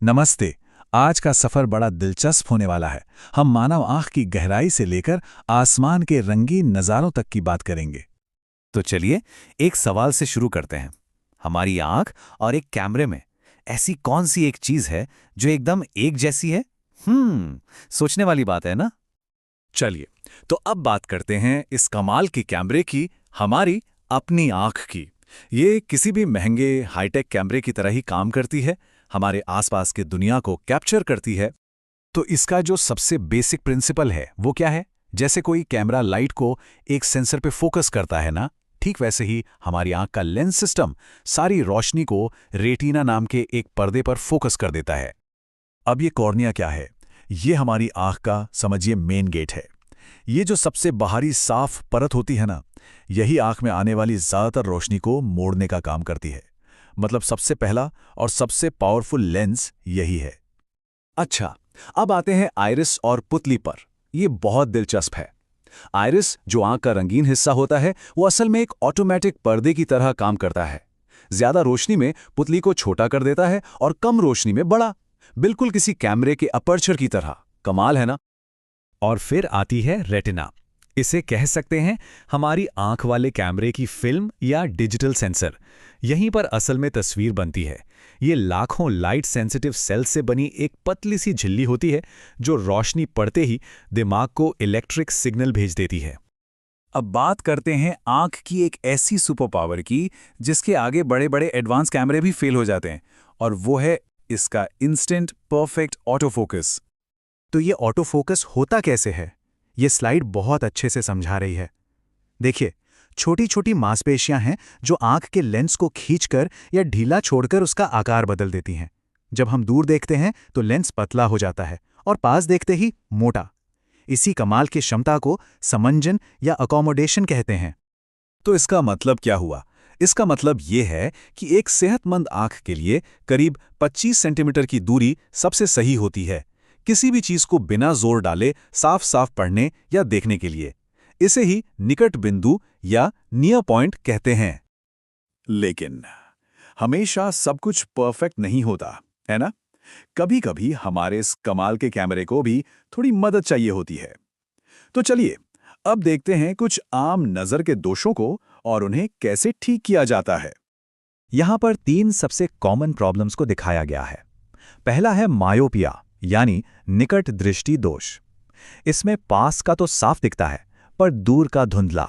नमस्ते। आज का सफर बड़ा दिलचस्प होने वाला है। हम मानव आंख की गहराई से लेकर आसमान के रंगीन नज़ारों तक की बात करेंगे। तो चलिए एक सवाल से शुरू करते हैं। हमारी आंख और एक कैमरे में ऐसी कौन सी एक चीज है जो एकदम एक जैसी है? सोचने वाली बात है ना? चलिए, तो अब बात करते हैं इस कमाल के कैमरे की, हमारी अपनी आंख की। ये किसी भी महंगे हाईटेक कैमरे की तरह ही काम करती है, हमारे आसपास की दुनिया को कैप्चर करती है। तो इसका जो सबसे बेसिक प्रिंसिपल है वो क्या है? जैसे कोई कैमरा लाइट को एक सेंसर पे फोकस करता है ना, ठीक वैसे ही हमारी आंख का लेंस सिस्टम सारी रोशनी को रेटिना नाम के एक पर्दे पर फोकस कर देता है। अब ये कॉर्निया क्या है? ये हमारी आंख का, समझिए, मेन गेट है। ये जो सबसे बाहरी साफ परत होती है ना, यही आंख में आने वाली ज्यादातर रोशनी को मोड़ने का काम करती है। मतलब सबसे पहला और सबसे पावरफुल लेंस यही है। अच्छा, अब आते हैं आइरिस और पुतली पर। ये बहुत दिलचस्प है। आइरिस, जो आंख का रंगीन हिस्सा होता है, वो असल में एक ऑटोमेटिक पर्दे की तरह काम करता है। ज्यादा रोशनी में पुतली को छोटा कर देता है और कम रोशनी में बड़ा, बिल्कुल किसी कैमरे के अपर्चर की तरह। कमाल है ना? और फिर आती है रेटिना। इसे कह सकते हैं हमारी आंख वाले कैमरे की फिल्म या डिजिटल सेंसर। यहीं पर असल में तस्वीर बनती है। ये लाखों लाइट सेंसिटिव सेल से बनी एक पतली सी झिल्ली होती है जो रोशनी पड़ते ही दिमाग को इलेक्ट्रिक सिग्नल भेज देती है। अब बात करते हैं आंख की एक ऐसी सुपर पावर की जिसके आगे बड़े बड़े एडवांस कैमरे भी फेल हो जाते हैं, और वो है इसका इंस्टेंट परफेक्ट ऑटो फोकस। तो ये ऑटो फोकस होता कैसे है? ये स्लाइड बहुत अच्छे से समझा रही है। देखिए, छोटी छोटी मांसपेशियां हैं जो आंख के लेंस को खींचकर या ढीला छोड़कर उसका आकार बदल देती हैं। जब हम दूर देखते हैं तो लेंस पतला हो जाता है और पास देखते ही मोटा। इसी कमाल की क्षमता को समंजन या अकोमोडेशन कहते हैं। तो इसका मतलब क्या हुआ? इसका मतलब ये है कि एक सेहतमंद आंख के लिए करीब 25 सेंटीमीटर की दूरी सबसे सही होती है, किसी भी चीज को बिना जोर डाले साफ साफ पढ़ने या देखने के लिए। इसे ही निकट बिंदु या नियर पॉइंट कहते हैं। लेकिन हमेशा सब कुछ परफेक्ट नहीं होता, है ना? कभी कभी हमारे इस कमाल के कैमरे को भी थोड़ी मदद चाहिए होती है। तो चलिए, अब देखते हैं कुछ आम नजर के दोषों को और उन्हें कैसे ठीक किया जाता है। यहां पर 3 सबसे कॉमन प्रॉब्लम्स को दिखाया गया है। पहला है मायोपिया, यानी निकट दृष्टि दोष। इसमें पास का तो साफ दिखता है पर दूर का धुंधला,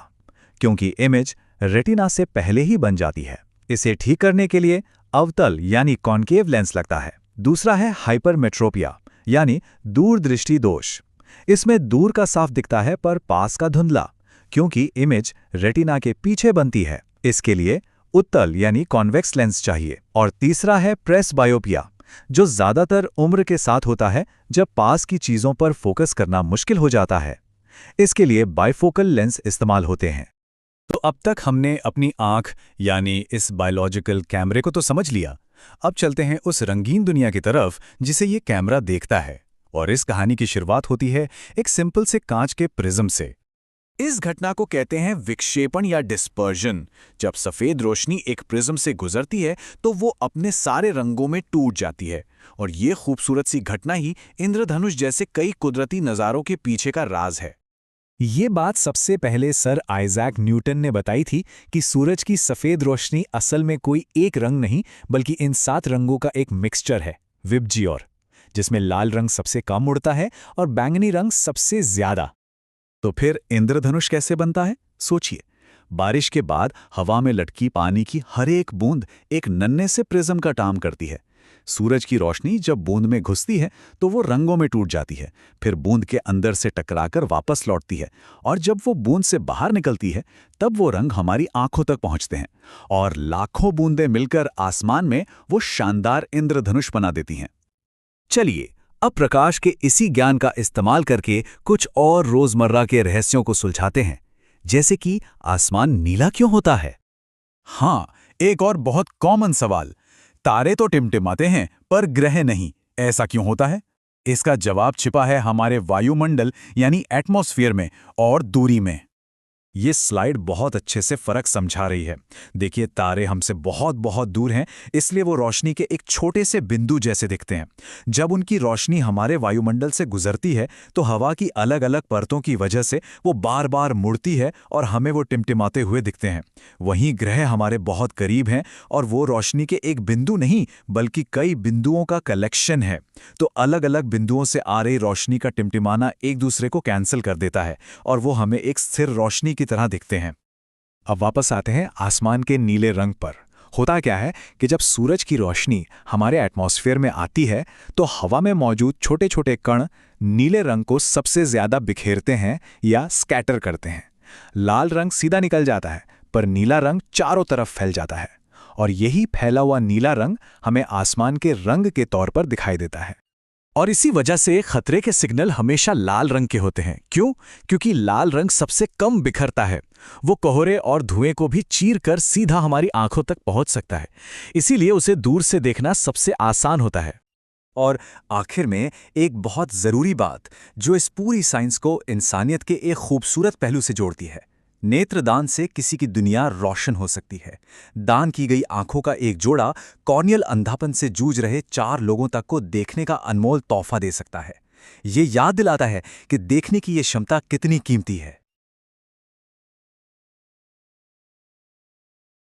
क्योंकि इमेज रेटिना से पहले ही बन जाती है। इसे ठीक करने के लिए अवतल यानी कॉन्केव लेंस लगता है। दूसरा है हाइपरमेट्रोपिया, यानी दूर दृष्टि दोष। इसमें दूर का साफ दिखता है पर पास का धुंधला, क्योंकि इमेज रेटिना के पीछे बनती है। इसके लिए उत्तल यानी कॉन्वेक्स लेंस चाहिए। और तीसरा है प्रेसबायोपिया, जो ज्यादातर उम्र के साथ होता है, जब पास की चीजों पर फोकस करना मुश्किल हो जाता है। इसके लिए बाइफोकल लेंस इस्तेमाल होते हैं। तो अब तक हमने अपनी आंख यानी इस बायोलॉजिकल कैमरे को तो समझ लिया। अब चलते हैं उस रंगीन दुनिया की तरफ जिसे ये कैमरा देखता है। और इस कहानी की शुरुआत होती है एक सिंपल से कांच के प्रिज्म से। इस घटना को कहते हैं विक्षेपण या डिस्पर्जन। जब सफेद रोशनी एक प्रिज्म से गुजरती है तो वो अपने सारे रंगों में टूट जाती है, और ये खूबसूरत सी घटना ही इंद्रधनुष जैसे कई कुदरती नज़ारों के पीछे का राज है। ये बात सबसे पहले सर आइजैक न्यूटन ने बताई थी कि सूरज की सफेद रोशनी असल में कोई एक रंग नहीं बल्कि इन 7 रंगों का एक मिक्सचर है, विबजियोर, जिसमें लाल रंग सबसे कम उड़ता है और बैंगनी रंग सबसे ज्यादा। तो फिर इंद्रधनुष कैसे बनता है? सोचिए, बारिश के बाद हवा में लटकी पानी की हर एक बूंद एक नन्हे से प्रिज्म का काम करती है। सूरज की रोशनी जब बूंद में घुसती है तो वो रंगों में टूट जाती है, फिर बूंद के अंदर से टकराकर वापस लौटती है, और जब वो बूंद से बाहर निकलती है तब वो रंग हमारी आंखों तक पहुंचते हैं, और लाखों बूंदें मिलकर आसमान में वो शानदार इंद्रधनुष बना देती हैं। चलिए, अब प्रकाश के इसी ज्ञान का इस्तेमाल करके कुछ और रोजमर्रा के रहस्यों को सुलझाते हैं, जैसे कि आसमान नीला क्यों होता है? हाँ, एक और बहुत कॉमन सवाल, तारे तो टिमटिमाते हैं पर ग्रह नहीं, ऐसा क्यों होता है? इसका जवाब छिपा है हमारे वायुमंडल यानी एटमॉस्फेयर में और दूरी में। ये स्लाइड बहुत अच्छे से फर्क समझा रही है। देखिए, तारे हमसे बहुत बहुत दूर हैं, इसलिए वो रोशनी के एक छोटे से बिंदु जैसे दिखते हैं। जब उनकी रोशनी हमारे वायुमंडल से गुजरती है तो हवा की अलग अलग परतों की वजह से वो बार बार मुड़ती है और हमें वो टिमटिमाते हुए दिखते हैं। वहीं ग्रह हमारे बहुत करीब हैं और वो रोशनी के एक बिंदु नहीं बल्कि कई बिंदुओं का कलेक्शन है। तो अलग अलग बिंदुओं से आ रही रोशनी का टिमटिमाना एक दूसरे को कैंसिल कर देता है और वो हमें एक स्थिर रोशनी की तरह दिखते हैं। अब वापस आते हैं आसमान के नीले रंग पर। होता क्या है कि जब सूरज की रोशनी हमारे एटमॉस्फेयर में आती है तो हवा में मौजूद छोटे छोटे कण नीले रंग को सबसे ज्यादा बिखेरते हैं या स्कैटर करते हैं। लाल रंग सीधा निकल जाता है, पर नीला रंग चारों तरफ फैल जाता है और यही फैला हुआ नीला रंग हमें आसमान के रंग के तौर पर दिखाई देता है। और इसी वजह से खतरे के सिग्नल हमेशा लाल रंग के होते हैं। क्यों? क्योंकि लाल रंग सबसे कम बिखरता है। वो कोहरे और धुएं को भी चीर कर सीधा हमारी आंखों तक पहुंच सकता है, इसीलिए उसे दूर से देखना सबसे आसान होता है। और आखिर में एक बहुत ज़रूरी बात जो इस पूरी साइंस को इंसानियत के एक खूबसूरत पहलू से जोड़ती है, नेत्रदान से किसी की दुनिया रोशन हो सकती है। दान की गई आंखों का एक जोड़ा कॉर्नियल अंधापन से जूझ रहे 4 लोगों तक को देखने का अनमोल तोहफा दे सकता है। ये याद दिलाता है कि देखने की ये क्षमता कितनी कीमती है।